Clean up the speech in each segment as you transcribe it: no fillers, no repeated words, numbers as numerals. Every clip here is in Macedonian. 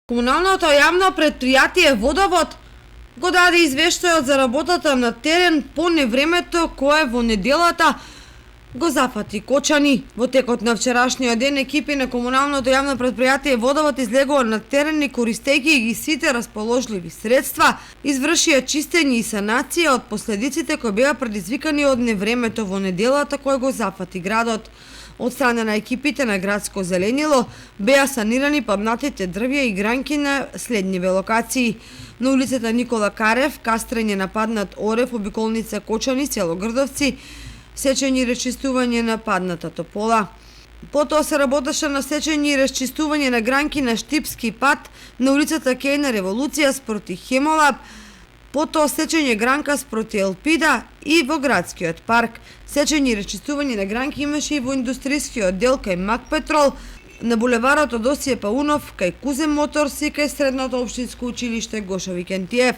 Комуналното јавно претпријатие Водовод го даде извештајот за работата на терен по невремето кое во неделата го зафати Кочани. Во текот на вчерашниот ден екипи на комуналното јавно претпријатие Водовод излегува на терен и користејќи ги сите расположливи средства, извршија чистење и санација од последиците кои беа предизвикани од невремето во неделата кое го зафати градот. Од страна на екипите на градско зеленило беа санирани паднатите дрвја и гранки на следниве локации: на улицата Никола Карев, кастрење на паднат орев, обиколница Кочани, село Грдовци, сечење и расчистување на падната топола. Потоа се работеше на сечење и расчистување на гранки на Штипски пат на улицата Кејна Револуција спроти Хемолаб, потоа сечење гранка спроти Елпида и во градскиот парк. Сечење и расчистување на гранки имаше и во индустријскиот дел кај Макпетрол, на булеварот од Осије Паунов, кај Кузем Моторс и кај средното општинско училиште Гошо Викентиев.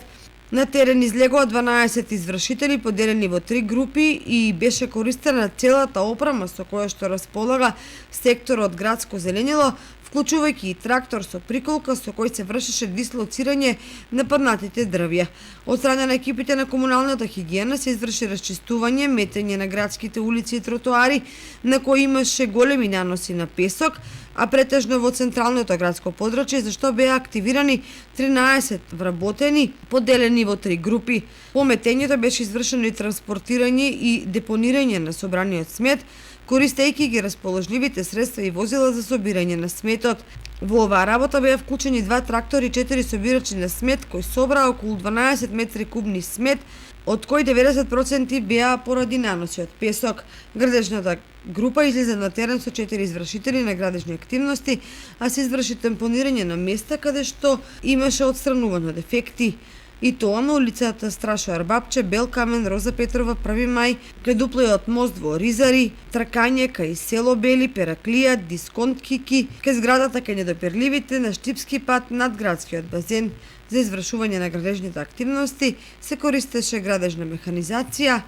На терен излегува 12 извршители поделени во 3 групи и беше користена целата опрема со која што располага секторот градско зеленило, вклучувајќи и трактор со приколка со кој се вршеше дислоцирање на паднатите дрвја. Од страна на екипите на комуналната хигиена се изврши расчистување, метење на градските улици и тротоари на кои имаше големи наноси на песок, а претежно во централното градско подрачје, зашто беа активирани 13 вработени, поделени во 3 групи. По метењето беше извршено и транспортирање и депонирање на собраниот смет, користејќи ги расположливите средства и возила за собирање на сметот. Во оваа работа беа вклучени 2 трактори и 4 собирачи на смет кои собраа околу 12 метри кубни смет, од кои 90% беа поради наноси од песок. Градежната група излезе на терен со 4 извршители на градежни активности, а се изврши тампонирање на места каде што имаше отстранувано дефекти. И тоа на улицата Страшо Арбапче, Белкамен, Роза Петрова, Први мај, кај дуплеот мост во Ризари, тркање кај село Бели, Пераклија, дисконт Кики, кај зградата кај недопирливите на Штипски пат над градскиот базен. За извршување на градежните активности се користеше градежна механизација,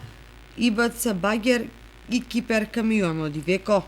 ИБЦ, багер и кипер камион од Ивеко.